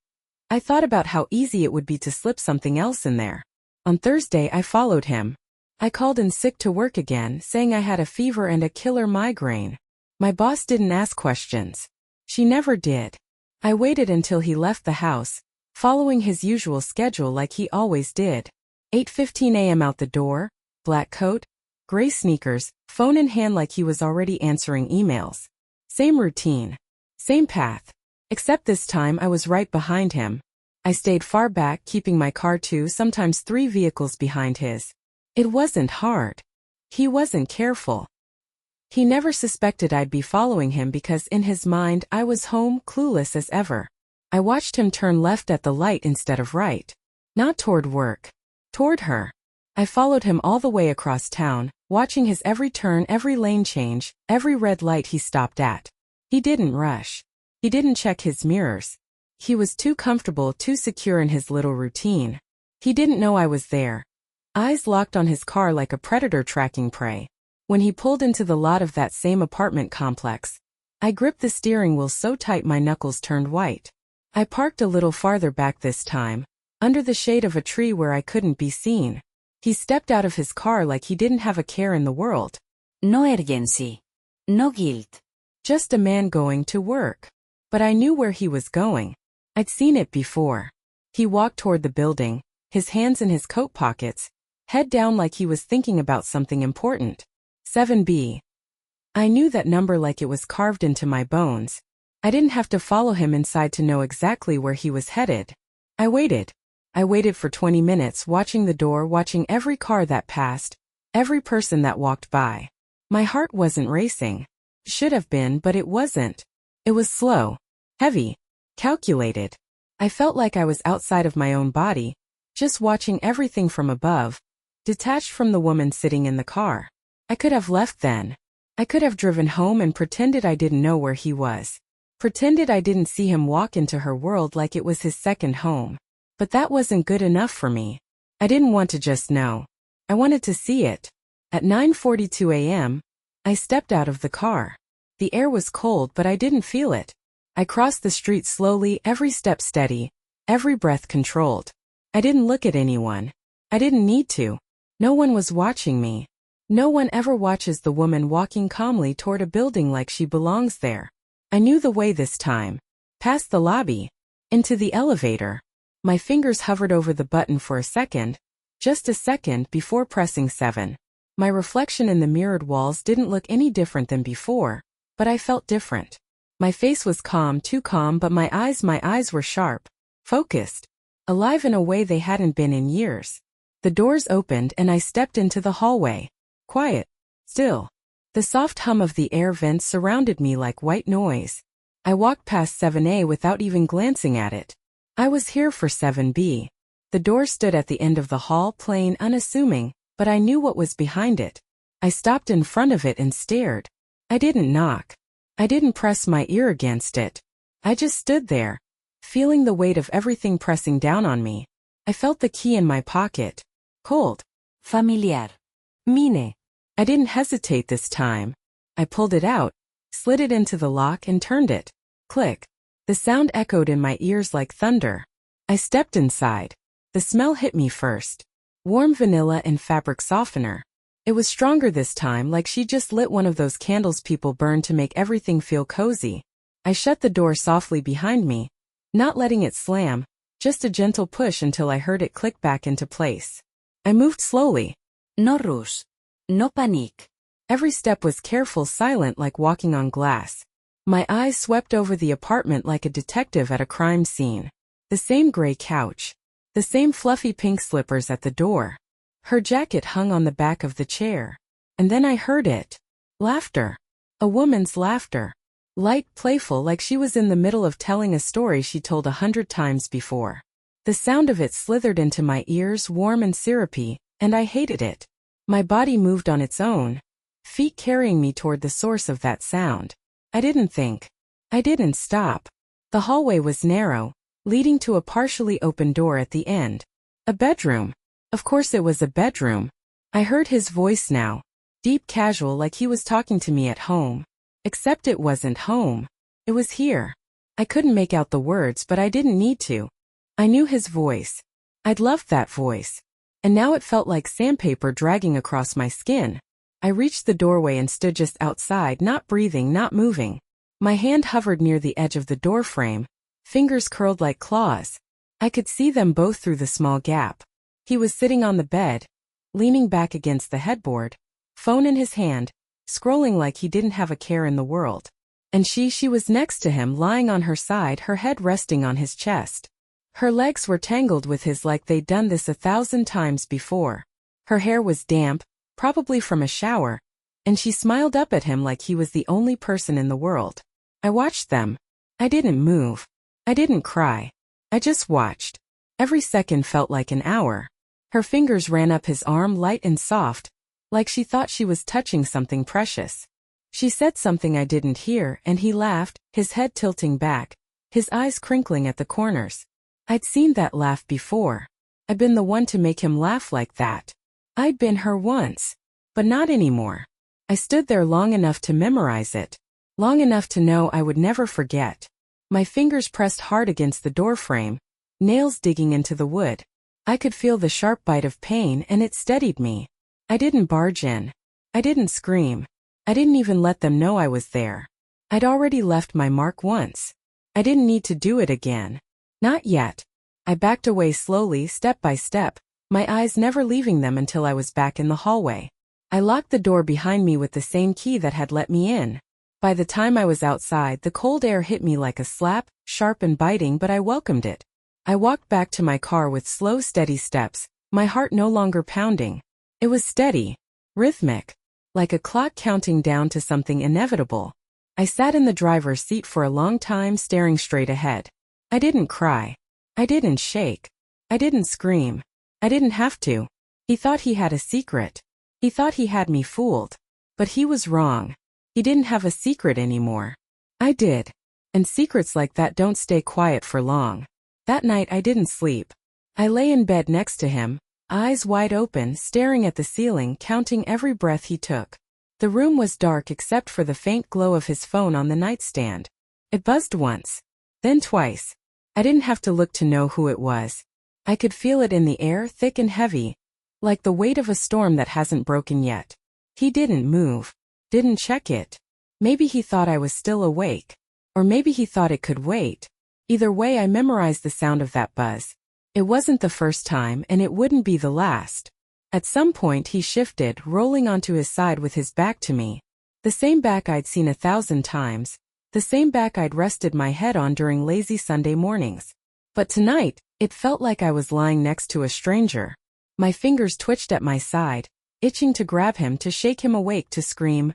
I thought about how easy it would be to slip something else in there. On Thursday I followed him. I called in sick to work again, saying I had a fever and a killer migraine. My boss didn't ask questions. She never did. I waited until he left the house, following his usual schedule like he always did. 8:15 a.m. out the door, black coat, gray sneakers, phone in hand like he was already answering emails. Same routine. Same path. Except this time I was right behind him. I stayed far back, keeping my car 2, sometimes 3 vehicles behind his. It wasn't hard. He wasn't careful. He never suspected I'd be following him because in his mind I was home, clueless as ever. I watched him turn left at the light instead of right. Not toward work. Toward her. I followed him all the way across town, watching his every turn, every lane change, every red light he stopped at. He didn't rush. He didn't check his mirrors. He was too comfortable, too secure in his little routine. He didn't know I was there. Eyes locked on his car like a predator tracking prey. When he pulled into the lot of that same apartment complex, I gripped the steering wheel so tight my knuckles turned white. I parked a little farther back this time, under the shade of a tree where I couldn't be seen. He stepped out of his car like he didn't have a care in the world. No urgency. No guilt. Just a man going to work. But I knew where he was going. I'd seen it before. He walked toward the building, his hands in his coat pockets, head down like he was thinking about something important. 7B. I knew that number like it was carved into my bones. I didn't have to follow him inside to know exactly where he was headed. I waited. I waited for 20 minutes, watching the door, watching every car that passed, every person that walked by. My heart wasn't racing. Should have been, but it wasn't. It was slow, heavy, calculated. I felt like I was outside of my own body, just watching everything from above, detached from the woman sitting in the car. I could have left then. I could have driven home and pretended I didn't know where he was. Pretended I didn't see him walk into her world like it was his second home. But that wasn't good enough for me. I didn't want to just know. I wanted to see it. At 9:42 a.m., I stepped out of the car. The air was cold, but I didn't feel it. I crossed the street slowly, every step steady, every breath controlled. I didn't look at anyone. I didn't need to. No one was watching me. No one ever watches the woman walking calmly toward a building like she belongs there. I knew the way this time. Past the lobby. Into the elevator. My fingers hovered over the button for a second. Just a second before pressing 7. My reflection in the mirrored walls didn't look any different than before, but I felt different. My face was calm, too calm, but my eyes were sharp, focused, alive in a way they hadn't been in years. The doors opened and I stepped into the hallway. Quiet. Still. The soft hum of the air vents surrounded me like white noise. I walked past 7A without even glancing at it. I was here for 7B. The door stood at the end of the hall, plain, unassuming, but I knew what was behind it. I stopped in front of it and stared. I didn't knock. I didn't press my ear against it. I just stood there, feeling the weight of everything pressing down on me. I felt the key in my pocket. Cold. Familiar. Mine. I didn't hesitate this time. I pulled it out, slid it into the lock and turned it. Click. The sound echoed in my ears like thunder. I stepped inside. The smell hit me first. Warm vanilla and fabric softener. It was stronger this time, like she just lit one of those candles people burn to make everything feel cozy. I shut the door softly behind me, not letting it slam, just a gentle push until I heard it click back into place. I moved slowly. No rush. No panique. Every step was careful, silent, like walking on glass. My eyes swept over the apartment like a detective at a crime scene. The same gray couch. The same fluffy pink slippers at the door. Her jacket hung on the back of the chair. And then I heard it. Laughter. A woman's laughter. Light, playful, like she was in the middle of telling a story she told 100 times before. The sound of it slithered into my ears, warm and syrupy, and I hated it. My body moved on its own, feet carrying me toward the source of that sound. I didn't think. I didn't stop. The hallway was narrow, leading to a partially open door at the end. A bedroom. Of course it was a bedroom. I heard his voice now, deep, casual, like he was talking to me at home. Except it wasn't home. It was here. I couldn't make out the words, but I didn't need to. I knew his voice. I'd loved that voice. And now it felt like sandpaper dragging across my skin. I reached the doorway and stood just outside, not breathing, not moving. My hand hovered near the edge of the doorframe, fingers curled like claws. I could see them both through the small gap. He was sitting on the bed, leaning back against the headboard, phone in his hand, scrolling like he didn't have a care in the world. And she was next to him, lying on her side, her head resting on his chest. Her legs were tangled with his like they'd done this 1,000 times before. Her hair was damp, probably from a shower, and she smiled up at him like he was the only person in the world. I watched them. I didn't move. I didn't cry. I just watched. Every second felt like an hour. Her fingers ran up his arm, light and soft, like she thought she was touching something precious. She said something I didn't hear, and he laughed, his head tilting back, his eyes crinkling at the corners. I'd seen that laugh before. I'd been the one to make him laugh like that. I'd been her once. But not anymore. I stood there long enough to memorize it. Long enough to know I would never forget. My fingers pressed hard against the doorframe, nails digging into the wood. I could feel the sharp bite of pain, and it steadied me. I didn't barge in. I didn't scream. I didn't even let them know I was there. I'd already left my mark once. I didn't need to do it again. Not yet. I backed away slowly, step by step, my eyes never leaving them until I was back in the hallway. I locked the door behind me with the same key that had let me in. By the time I was outside, the cold air hit me like a slap, sharp and biting, but I welcomed it. I walked back to my car with slow, steady steps, my heart no longer pounding. It was steady, rhythmic, like a clock counting down to something inevitable. I sat in the driver's seat for a long time, staring straight ahead. I didn't cry. I didn't shake. I didn't scream. I didn't have to. He thought he had a secret. He thought he had me fooled. But he was wrong. He didn't have a secret anymore. I did. And secrets like that don't stay quiet for long. That night I didn't sleep. I lay in bed next to him, eyes wide open, staring at the ceiling, counting every breath he took. The room was dark except for the faint glow of his phone on the nightstand. It buzzed once, then twice. I didn't have to look to know who it was. I could feel it in the air, thick and heavy, like the weight of a storm that hasn't broken yet. He didn't move, didn't check it. Maybe he thought I was still awake, or maybe he thought it could wait. Either way, I memorized the sound of that buzz. It wasn't the first time, and it wouldn't be the last. At some point he shifted, rolling onto his side with his back to me. The same back I'd seen 1,000 times, the same back I'd rested my head on during lazy Sunday mornings. But tonight, it felt like I was lying next to a stranger. My fingers twitched at my side, itching to grab him, to shake him awake, to scream,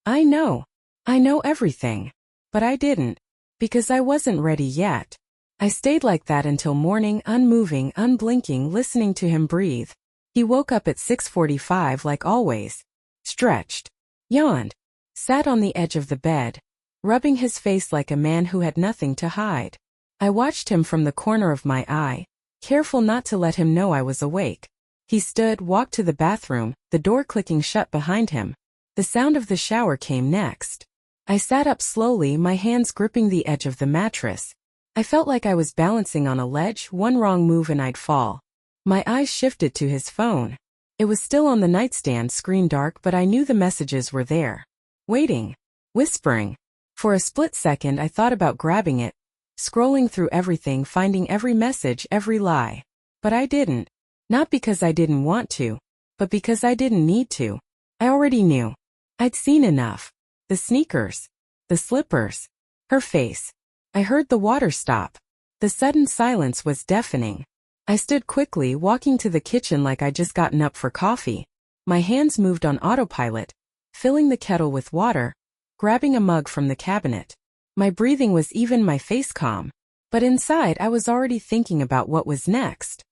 I know everything. But I didn't. Because I wasn't ready yet. I stayed like that until morning, unmoving, unblinking, listening to him breathe. He woke up at 6:45 like always. Stretched. Yawned. Sat on the edge of the bed, rubbing his face like a man who had nothing to hide. I watched him from the corner of my eye, careful not to let him know I was awake. He stood, walked to the bathroom, the door clicking shut behind him. The sound of the shower came next. I sat up slowly, my hands gripping the edge of the mattress. I felt like I was balancing on a ledge, one wrong move and I'd fall. My eyes shifted to his phone. It was still on the nightstand, screen dark, but I knew the messages were there. Waiting. Whispering. For a split second I thought about grabbing it, scrolling through everything, finding every message, every lie. But I didn't. Not because I didn't want to, but because I didn't need to. I already knew. I'd seen enough. The sneakers. The slippers. Her face. I heard the water stop. The sudden silence was deafening. I stood quickly, walking to the kitchen like I'd just gotten up for coffee. My hands moved on autopilot, filling the kettle with water, grabbing a mug from the cabinet. My breathing was even, my face calm. But inside I was already thinking about what was next.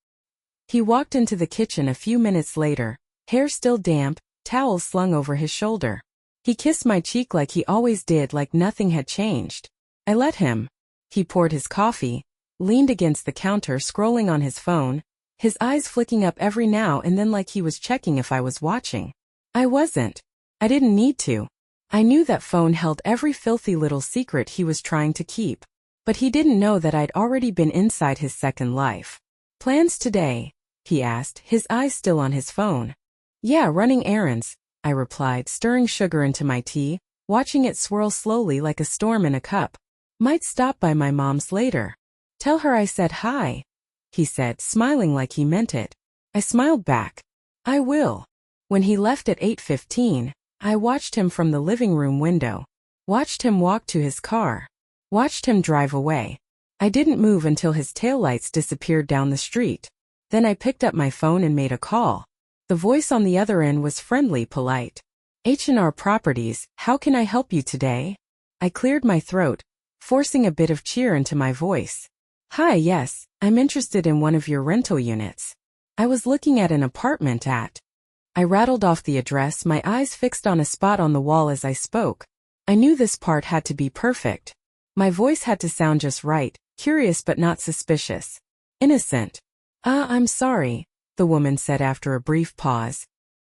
He walked into the kitchen a few minutes later, hair still damp, towel slung over his shoulder. He kissed my cheek like he always did, like nothing had changed. I let him. He poured his coffee, leaned against the counter scrolling on his phone, his eyes flicking up every now and then like he was checking if I was watching. I wasn't. I didn't need to. I knew that phone held every filthy little secret he was trying to keep. But he didn't know that I'd already been inside his second life. Plans today? He asked, his eyes still on his phone. Yeah, running errands, I replied, stirring sugar into my tea, watching it swirl slowly like a storm in a cup. Might stop by my mom's later. Tell her I said hi, he said, smiling like he meant it. I smiled back. I will. When he left at 8:15, I watched him from the living room window. Watched him walk to his car. Watched him drive away. I didn't move until his taillights disappeared down the street. Then I picked up my phone and made a call. The voice on the other end was friendly, polite. H&R Properties, how can I help you today? I cleared my throat, forcing a bit of cheer into my voice. Hi, yes, I'm interested in one of your rental units. I was looking at an apartment at. I rattled off the address, my eyes fixed on a spot on the wall as I spoke. I knew this part had to be perfect. My voice had to sound just right, curious but not suspicious. Innocent. I'm sorry, the woman said after a brief pause.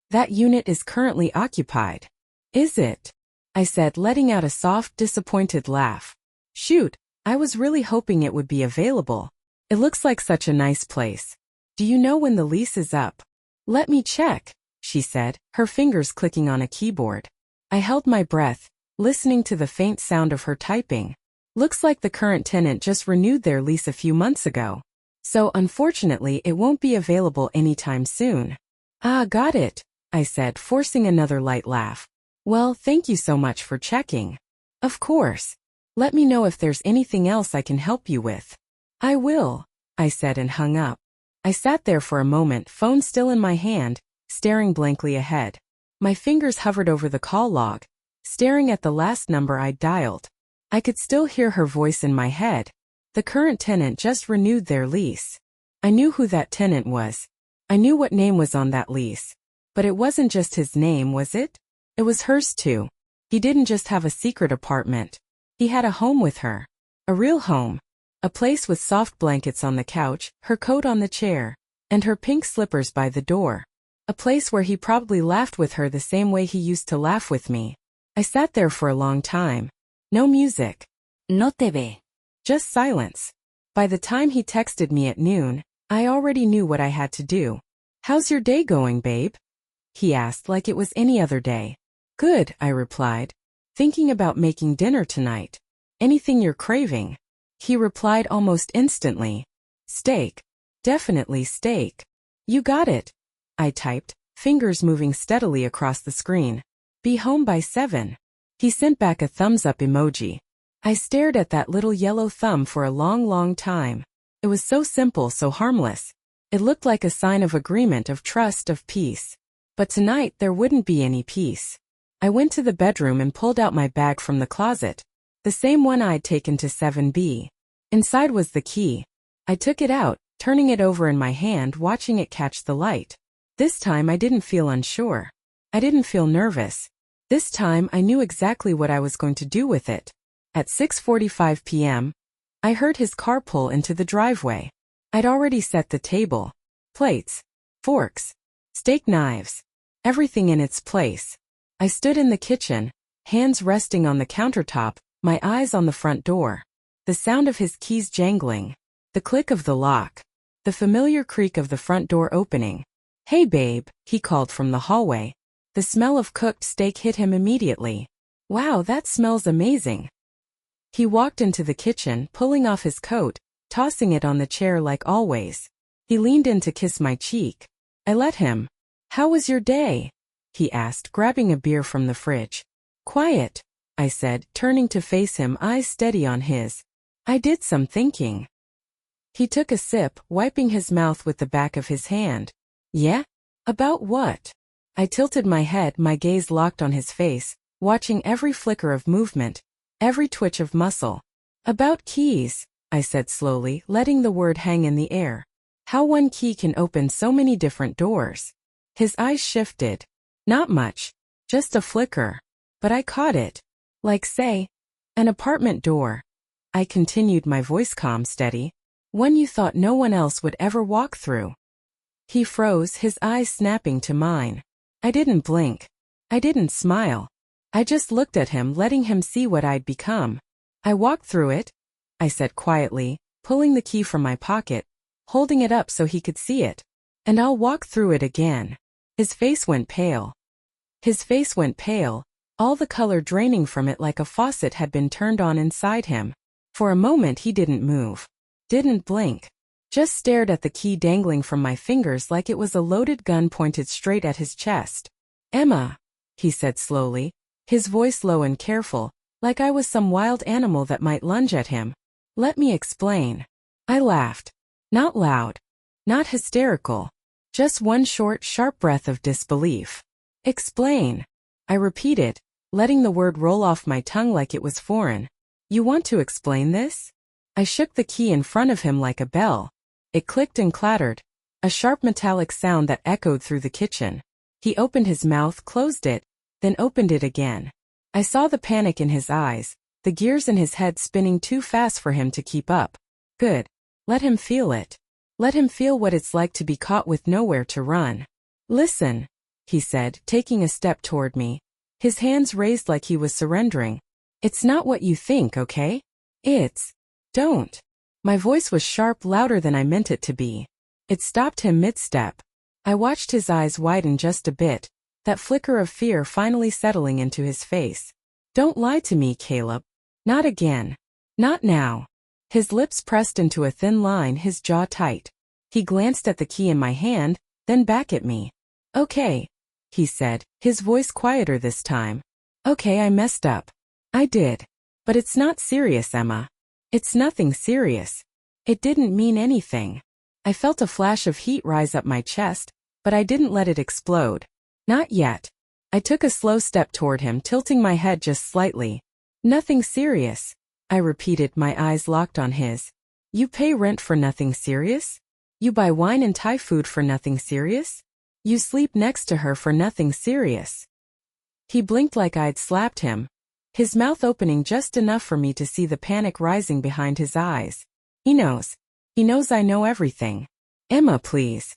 That unit is currently occupied. Is it? I said, letting out a soft, disappointed laugh. Shoot, I was really hoping it would be available. It looks like such a nice place. Do you know when the lease is up? Let me check, she said, her fingers clicking on a keyboard. I held my breath, listening to the faint sound of her typing. Looks like the current tenant just renewed their lease a few months ago. So unfortunately it won't be available anytime soon. Got it, I said, forcing another light laugh. Well, thank you so much for checking. Of course. Let me know if there's anything else I can help you with. I will, I said and hung up. I sat there for a moment, phone still in my hand, staring blankly ahead. My fingers hovered over the call log, staring at the last number I'd dialed. I could still hear her voice in my head. The current tenant just renewed their lease. I knew who that tenant was. I knew what name was on that lease. But it wasn't just his name, was it? It was hers too. He didn't just have a secret apartment. He had a home with her. A real home. A place with soft blankets on the couch, her coat on the chair, and her pink slippers by the door. A place where he probably laughed with her the same way he used to laugh with me. I sat there for a long time. No music. No te ve. Just silence. By the time he texted me at noon, I already knew what I had to do. How's your day going, babe? He asked like it was any other day. Good, I replied. Thinking about making dinner tonight. Anything you're craving? He replied almost instantly. Steak. Definitely steak. You got it. I typed, fingers moving steadily across the screen. Be home by 7. He sent back a thumbs up emoji. I stared at that little yellow thumb for a long time. It was so simple, so harmless. It looked like a sign of agreement, of trust, of peace. But tonight there wouldn't be any peace. I went to the bedroom and pulled out my bag from the closet. The same one I'd taken to 7B. Inside was the key. I took it out, turning it over in my hand, watching it catch the light. This time I didn't feel unsure. I didn't feel nervous. This time I knew exactly what I was going to do with it. At 6:45 p.m., I heard his car pull into the driveway. I'd already set the table. Plates. forks, steak knives, everything in its place. I stood in the kitchen, hands resting on the countertop, my eyes on the front door. The sound of his keys jangling, the click of the lock, the familiar creak of the front door opening. "Hey babe," he called from the hallway. The smell of cooked steak hit him immediately. "Wow, that smells amazing." He walked into the kitchen, pulling off his coat, tossing it on the chair like always. He leaned in to kiss my cheek. I let him. "How was your day?" he asked, grabbing a beer from the fridge. "Quiet," I said, turning to face him, eyes steady on his. "I did some thinking." He took a sip, wiping his mouth with the back of his hand. "Yeah? About what?" I tilted my head, my gaze locked on his face, watching every flicker of movement, every twitch of muscle. "About keys," I said slowly, letting the word hang in the air. "How one key can open so many different doors." His eyes shifted. Not much. Just a flicker. But I caught it. Like, say, an apartment door. I continued, my voice calm, steady. One you thought no one else would ever walk through. He froze, his eyes snapping to mine. I didn't blink. I didn't smile. I just looked at him, letting him see what I'd become. "I walked through it," I said quietly, pulling the key from my pocket, holding it up so he could see it. "And I'll walk through it again." His face went pale. All the color draining from it like a faucet had been turned on inside him. For a moment he didn't move. Didn't blink. Just stared at the key dangling from my fingers like it was a loaded gun pointed straight at his chest. "Emma," he said slowly, his voice low and careful, like I was some wild animal that might lunge at him. "Let me explain." I laughed. Not loud. Not hysterical. Just one short, sharp breath of disbelief. "Explain," I repeated, letting the word roll off my tongue like it was foreign. "You want to explain this?" I shook the key in front of him like a bell. It clicked and clattered, a sharp metallic sound that echoed through the kitchen. He opened his mouth, closed it, then opened it again. I saw the panic in his eyes, the gears in his head spinning too fast for him to keep up. Good. Let him feel it. Let him feel what it's like to be caught with nowhere to run. "Listen," he said, taking a step toward me. His hands raised like he was surrendering. "It's not what you think, okay? It's... Don't." My voice was sharp, louder than I meant it to be. It stopped him mid-step. I watched his eyes widen just a bit, that flicker of fear finally settling into his face. "Don't lie to me, Caleb. Not again. Not now." His lips pressed into a thin line, his jaw tight. He glanced at the key in my hand, then back at me. "Okay," he said, his voice quieter this time. "Okay, I messed up. I did. But it's not serious, Emma. It's nothing serious. It didn't mean anything." I felt a flash of heat rise up my chest, but I didn't let it explode. Not yet. I took a slow step toward him, tilting my head just slightly. "Nothing serious," I repeated, my eyes locked on his. "You pay rent for nothing serious? You buy wine and Thai food for nothing serious? You sleep next to her for nothing serious?" He blinked like I'd slapped him, his mouth opening just enough for me to see the panic rising behind his eyes. He knows I know everything. "Emma, please."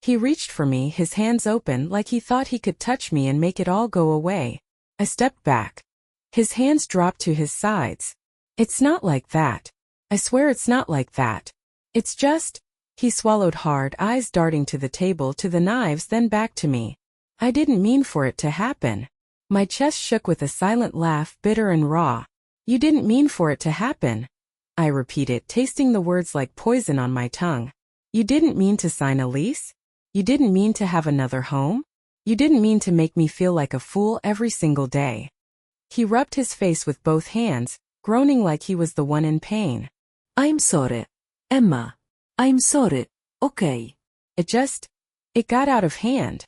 He reached for me, his hands open like he thought he could touch me and make it all go away. I stepped back. His hands dropped to his sides. "It's not like that. I swear it's not like that. It's just..." He swallowed hard, eyes darting to the table, to the knives, then back to me. "I didn't mean for it to happen." My chest shook with a silent laugh, bitter and raw. "You didn't mean for it to happen," I repeated, tasting the words like poison on my tongue. "You didn't mean to sign a lease? You didn't mean to have another home? You didn't mean to make me feel like a fool every single day." He rubbed his face with both hands, groaning like he was the one in pain. I'm sorry, Emma. I'm sorry, okay. It got out of hand.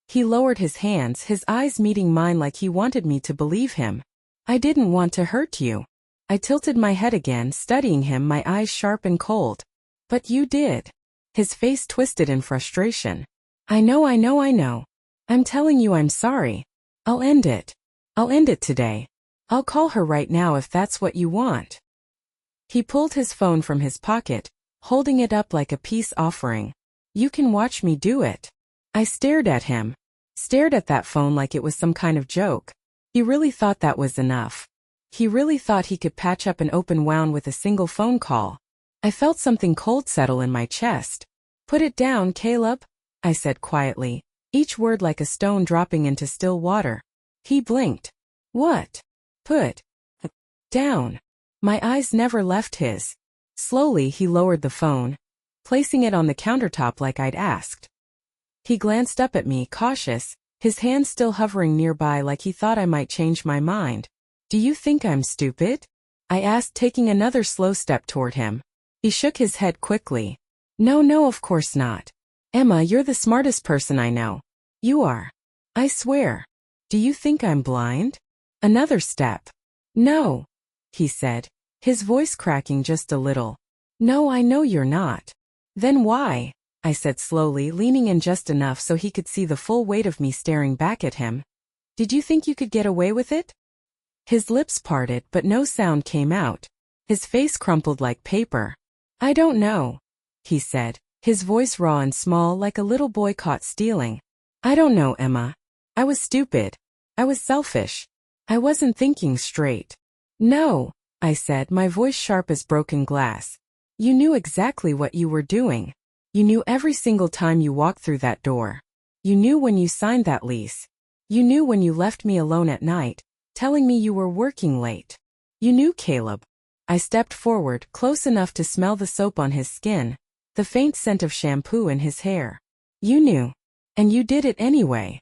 He lowered his hands, his eyes meeting mine like he wanted me to believe him. "I didn't want to hurt you." I tilted my head again, studying him, my eyes sharp and cold. "But you did." His face twisted in frustration. I know. I'm telling you I'm sorry. I'll end it. I'll end it today. I'll call her right now if that's what you want." He pulled his phone from his pocket, holding it up like a peace offering. You can watch me do it. I stared at him. Stared at that phone like it was some kind of joke. He really thought that was enough. He really thought he could patch up an open wound with a single phone call. I felt something cold settle in my chest. Put it down, Caleb, I said quietly, each word like a stone dropping into still water. He blinked. What? Put down. My eyes never left his. Slowly he lowered the phone, placing it on the countertop like I'd asked. He glanced up at me, cautious, his hand still hovering nearby like he thought I might change my mind. Do you think I'm stupid? I asked, taking another slow step toward him. He shook his head quickly. No, of course not. Emma, you're the smartest person I know. You are. I swear. Do you think I'm blind? Another step. No, he said, his voice cracking just a little. No, I know you're not. Then why? I said slowly, leaning in just enough so he could see the full weight of me staring back at him. Did you think you could get away with it? His lips parted but no sound came out. His face crumpled like paper. I don't know, he said, his voice raw and small like a little boy caught stealing. I don't know, Emma. I was stupid. I was selfish. I wasn't thinking straight. No, I said, my voice sharp as broken glass. You knew exactly what you were doing. You knew every single time you walked through that door. You knew when you signed that lease. You knew when you left me alone at night, telling me you were working late. You knew, Caleb. I stepped forward, close enough to smell the soap on his skin, the faint scent of shampoo in his hair. You knew. And you did it anyway.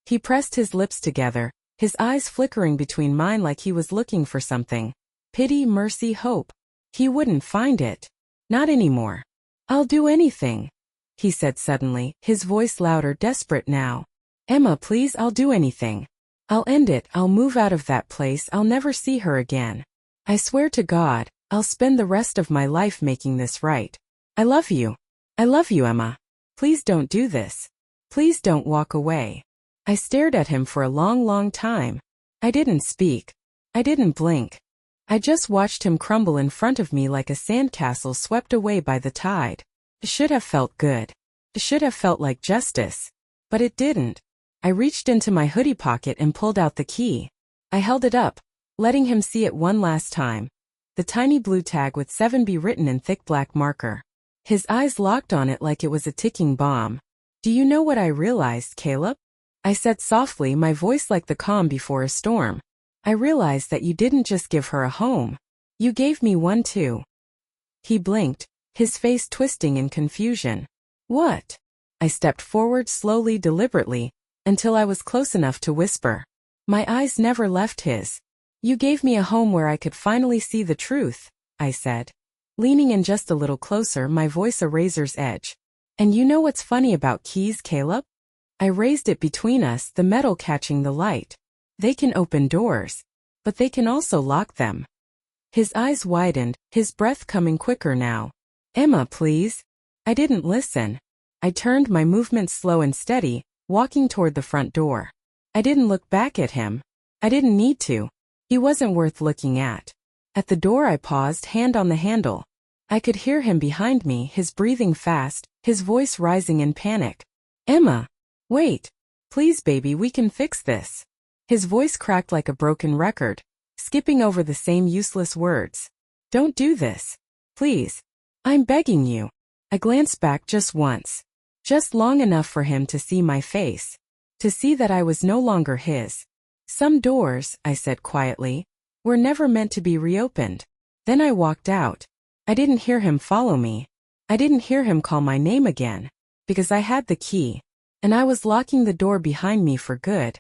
He pressed his lips together, his eyes flickering between mine like he was looking for something. Pity, mercy, hope. He wouldn't find it. Not anymore. I'll do anything, he said suddenly, his voice louder, desperate now. Emma, please, I'll do anything. I'll end it, I'll move out of that place, I'll never see her again. I swear to God, I'll spend the rest of my life making this right. I love you. I love you, Emma. Please don't do this. Please don't walk away. I stared at him for a long time. I didn't speak. I didn't blink. I just watched him crumble in front of me like a sandcastle swept away by the tide. It should have felt good. It should have felt like justice. But it didn't. I reached into my hoodie pocket and pulled out the key. I held it up, letting him see it one last time. The tiny blue tag with 7B written in thick black marker. His eyes locked on it like it was a ticking bomb. Do you know what I realized, Caleb? I said softly, my voice like the calm before a storm. I realized that you didn't just give her a home. You gave me one too. He blinked, his face twisting in confusion. What? I stepped forward slowly, deliberately, until I was close enough to whisper. My eyes never left his. You gave me a home where I could finally see the truth, I said, leaning in just a little closer, my voice a razor's edge. And you know what's funny about keys, Caleb? I raised it between us, the metal catching the light. They can open doors, but they can also lock them. His eyes widened, his breath coming quicker now. Emma, please. I didn't listen. I turned, my movements slow and steady, walking toward the front door. I didn't look back at him. I didn't need to. He wasn't worth looking at. At the door I paused, hand on the handle. I could hear him behind me, his breathing fast, his voice rising in panic. Emma! Wait. Please, baby, we can fix this. His voice cracked like a broken record, skipping over the same useless words. Don't do this. Please. I'm begging you. I glanced back just once. Just long enough for him to see my face. To see that I was no longer his. Some doors, I said quietly, were never meant to be reopened. Then I walked out. I didn't hear him follow me. I didn't hear him call my name again. Because I had the key. And I was locking the door behind me for good.